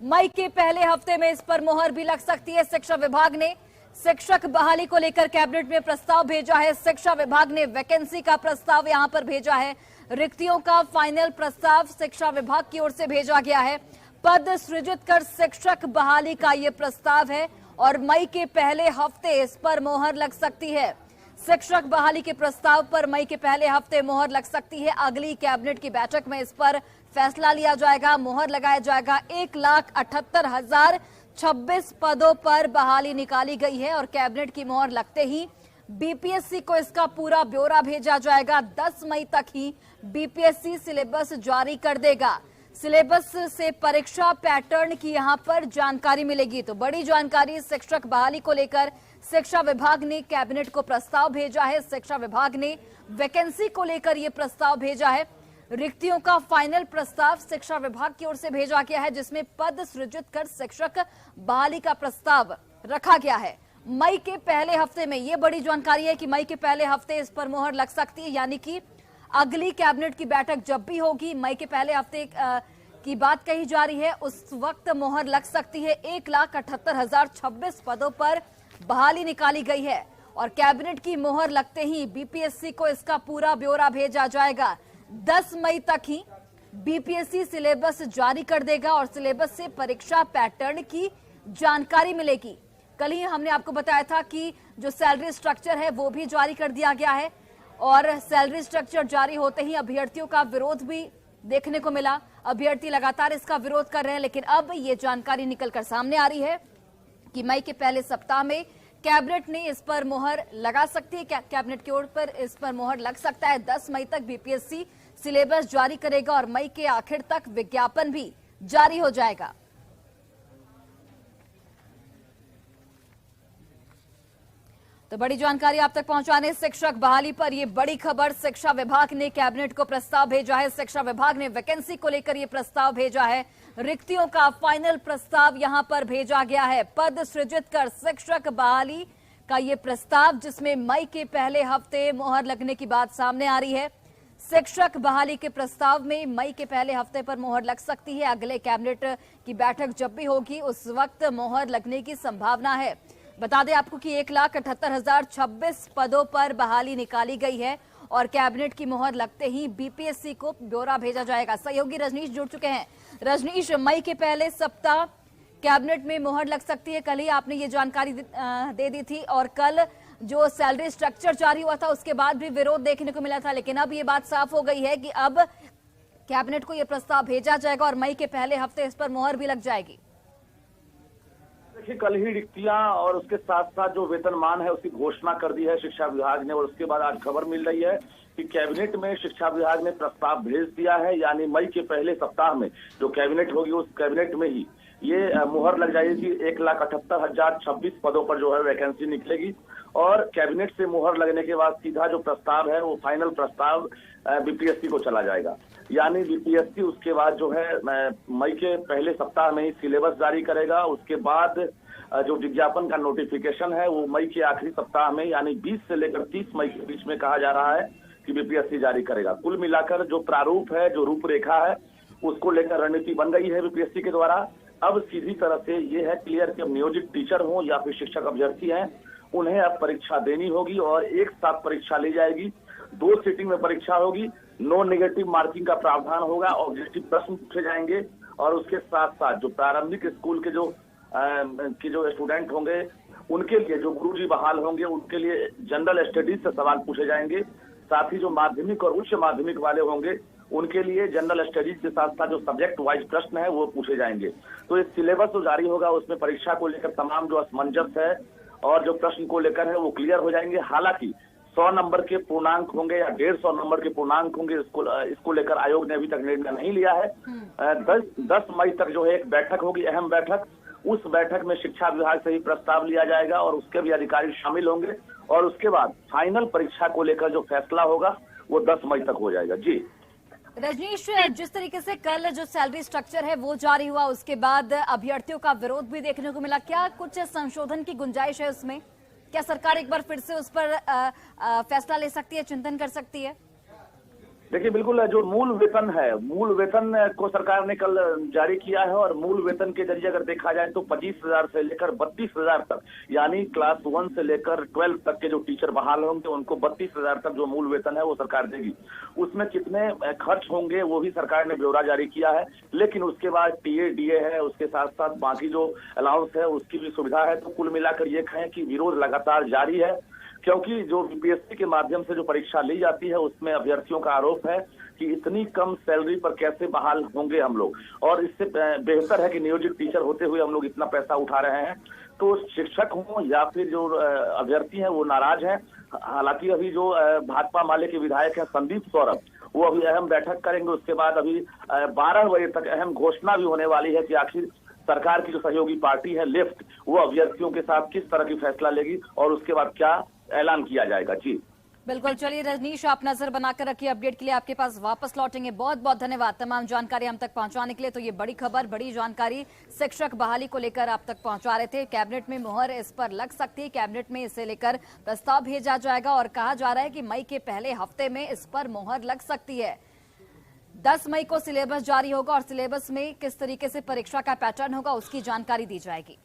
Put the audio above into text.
मई के पहले हफ्ते में इस पर मोहर भी लग सकती है। शिक्षा विभाग ने शिक्षक बहाली को लेकर कैबिनेट में प्रस्ताव भेजा है। शिक्षा विभाग ने वैकेंसी का प्रस्ताव यहां पर भेजा है। रिक्तियों का फाइनल प्रस्ताव शिक्षा विभाग की ओर से भेजा गया है। पद सृजित कर शिक्षक बहाली का ये प्रस्ताव है और मई के पहले हफ्ते इस पर मोहर लग सकती है। शिक्षक बहाली के प्रस्ताव पर मई के पहले हफ्ते मोहर लग सकती है। अगली कैबिनेट की बैठक में इस पर फैसला लिया जाएगा, मोहर लगाया जाएगा। 1,78,026 पदों पर बहाली निकाली गई है और कैबिनेट की मोहर लगते ही बीपीएससी को इसका पूरा ब्यौरा भेजा जाएगा। 10 मई तक ही बीपीएससी सिलेबस जारी कर देगा। सिलेबस से परीक्षा पैटर्न की यहां पर जानकारी मिलेगी। तो बड़ी जानकारी शिक्षक बहाली को लेकर शिक्षा विभाग ने कैबिनेट को प्रस्ताव भेजा है। शिक्षा विभाग ने वैकेंसी को लेकर यह प्रस्ताव भेजा है। रिक्तियों का फाइनल प्रस्ताव शिक्षा विभाग की ओर से भेजा गया है, जिसमें पद सृजित कर शिक्षक बहाली का प्रस्ताव रखा गया है। मई के पहले हफ्ते में यह बड़ी जानकारी है कि मई के पहले हफ्ते इस पर मोहर लग सकती है, यानी कि अगली कैबिनेट की बैठक जब भी होगी, मई के पहले हफ्ते की बात कही जा रही है, उस वक्त मोहर लग सकती है। 1,78,026 पदों पर बहाली निकाली गई है और कैबिनेट की मोहर लगते ही बीपीएससी को इसका पूरा ब्यौरा भेजा जाएगा। 10 मई तक ही बीपीएससी सिलेबस जारी कर देगा और सिलेबस से परीक्षा पैटर्न की जानकारी मिलेगी। कल ही हमने आपको बताया था कि जो सैलरी स्ट्रक्चर है वो भी जारी कर दिया गया है और सैलरी स्ट्रक्चर जारी होते ही अभ्यर्थियों का विरोध भी देखने को मिला। अभ्यर्थी लगातार इसका विरोध कर रहे हैं, लेकिन अब ये जानकारी निकलकर सामने आ रही है कि मई के पहले सप्ताह में कैबिनेट ने इस पर मोहर लगा सकती है। कैबिनेट की ओर पर इस पर मोहर लग सकता है। 10 मई तक बीपीएससी सिलेबस जारी करेगा और मई के आखिर तक विज्ञापन भी जारी हो जाएगा। तो बड़ी जानकारी आप तक पहुंचाने शिक्षक बहाली पर यह बड़ी खबर। शिक्षा विभाग ने कैबिनेट को प्रस्ताव भेजा है। शिक्षा विभाग ने वैकेंसी को लेकर यह प्रस्ताव भेजा है। रिक्तियों का फाइनल प्रस्ताव यहां पर भेजा गया है। पद सृजित कर शिक्षक बहाली का यह प्रस्ताव, जिसमें मई के पहले हफ्ते मोहर लगने की बात सामने आ रही है। शिक्षक बहाली के प्रस्ताव में मई के पहले हफ्ते पर मोहर लग सकती है। अगले कैबिनेट की बैठक जब भी होगी उस वक्त मोहर लगने की संभावना है। बता दें आपको कि 1,78,026 पदों पर बहाली निकाली गई है और कैबिनेट की मोहर लगते ही बीपीएससी को ब्यौरा भेजा जाएगा। सहयोगी रजनीश जुड़ चुके हैं। रजनीश, मई के पहले सप्ताह कैबिनेट में मोहर लग सकती है। कल ही आपने ये जानकारी दे दी थी और कल जो सैलरी स्ट्रक्चर जारी हुआ था उसके बाद भी विरोध देखने को मिला था, लेकिन अब ये बात साफ हो गई है कि अब कैबिनेट को यह प्रस्ताव भेजा जाएगा और मई के पहले हफ्ते इस पर मोहर भी लग जाएगी। देखिए, कल ही रिक्तियां और उसके साथ साथ जो वेतनमान है उसकी घोषणा कर दी है शिक्षा विभाग ने और उसके बाद आज खबर मिल रही है कि कैबिनेट में शिक्षा विभाग ने प्रस्ताव भेज दिया है। यानी मई के पहले सप्ताह में जो कैबिनेट होगी उस कैबिनेट में ही ये मोहर लग जाएगी। 1,78,026 पदों पर जो है वैकेंसी निकलेगी और कैबिनेट से मोहर लगने के बाद सीधा जो प्रस्ताव है वो फाइनल प्रस्ताव बीपीएससी को चला जाएगा। यानी बीपीएससी उसके बाद जो है मई के पहले सप्ताह में ही सिलेबस जारी करेगा। उसके बाद जो विज्ञापन का नोटिफिकेशन है वो मई के आखिरी सप्ताह में यानी 20 से लेकर 30 मई के बीच में कहा जा रहा है कि बीपीएससी जारी करेगा। कुल मिलाकर जो प्रारूप है, जो रूपरेखा है, उसको लेकर रणनीति बन गई है बीपीएससी के द्वारा। अब सीधी तरह से ये है क्लियर कि अब नियोजित टीचर हो या फिर शिक्षक अभ्यर्थी हैं, उन्हें अब परीक्षा देनी होगी और एक साथ परीक्षा ली जाएगी। 2 सीटिंग में परीक्षा होगी। नो नेगेटिव मार्किंग का प्रावधान होगा। ऑब्जेक्टिव प्रश्न पूछे जाएंगे और उसके साथ साथ जो प्रारंभिक स्कूल के जो स्टूडेंट होंगे उनके लिए, जो गुरुजी बहाल होंगे उनके लिए जनरल स्टडीज से सवाल पूछे जाएंगे। साथ ही जो माध्यमिक और उच्च माध्यमिक वाले होंगे उनके लिए जनरल स्टडीज के साथ साथ जो सब्जेक्ट वाइज प्रश्न है वो पूछे जाएंगे। तो इस सिलेबस जो जारी होगा उसमें परीक्षा को लेकर तमाम जो असमंजस है और जो प्रश्न को लेकर है वो क्लियर हो जाएंगे। हालांकि 100 नंबर के पूर्णांक होंगे या 150 नंबर के पूर्णांक होंगे, इसको लेकर आयोग ने अभी तक निर्णय नहीं लिया है। 10 मई तक जो है एक बैठक होगी, अहम बैठक। उस बैठक में शिक्षा विभाग से ही प्रस्ताव लिया जाएगा और उसके भी अधिकारी शामिल होंगे और उसके बाद फाइनल परीक्षा को लेकर जो फैसला होगा वो 10 मई तक हो जाएगा। जी रजनीश, जिस तरीके से कल जो सैलरी स्ट्रक्चर है वो जारी हुआ, उसके बाद अभ्यर्थियों का विरोध भी देखने को मिला, क्या कुछ संशोधन की गुंजाइश है उसमें? क्या सरकार एक बार फिर से उस पर फैसला ले सकती है, चिंतन कर सकती है? देखिए, बिल्कुल जो मूल वेतन को सरकार ने कल जारी किया है और मूल वेतन के जरिए अगर देखा जाए तो 25,000 से लेकर 32,000 तक, यानी क्लास 1 से लेकर 12 तक के जो टीचर बहाल होंगे उनको 32,000 तक जो मूल वेतन है वो सरकार देगी। उसमें कितने खर्च होंगे वो भी सरकार ने ब्यौरा जारी किया है, लेकिन उसके बाद टीए डीए है, उसके साथ साथ बाकी जो अलाउंस है उसकी भी सुविधा है। तो कुल मिलाकर ये कहें कि विरोध लगातार जारी है, क्योंकि जो बीपीएससी के माध्यम से जो परीक्षा ली जाती है उसमें अभ्यर्थियों का आरोप है कि इतनी कम सैलरी पर कैसे बहाल होंगे हम लोग, और इससे बेहतर है कि नियोजित टीचर होते हुए हम लोग इतना पैसा उठा रहे हैं। तो शिक्षक हों या फिर जो अभ्यर्थी हैं वो नाराज हैं। हालांकि अभी जो भाकपा माले के विधायक हैं संदीप सौरभ, वो अभी अहम बैठक करेंगे। उसके बाद अभी 12 बजे तक अहम घोषणा भी होने वाली है कि आखिर सरकार की जो सहयोगी पार्टी है लेफ्ट, वो अभ्यर्थियों के साथ किस तरह की फैसला लेगी और उसके बाद क्या ऐलान किया जाएगा। जी बिल्कुल, चलिए रजनीश, आप नजर बनाकर रखिए। अपडेट के लिए आपके पास वापस लौटेंगे। बहुत बहुत धन्यवाद तमाम जानकारी हम तक पहुंचाने के लिए। तो ये बड़ी खबर, बड़ी जानकारी शिक्षक बहाली को लेकर आप तक पहुंचा रहे थे। कैबिनेट में मुहर इस पर लग सकती है, कैबिनेट में इसे लेकर प्रस्ताव भेजा जाएगा और कहा जा रहा है कि मई के पहले हफ्ते में इस पर मुहर लग सकती है। 10 मई को सिलेबस जारी होगा और सिलेबस में किस तरीके से परीक्षा का पैटर्न होगा उसकी जानकारी दी जाएगी।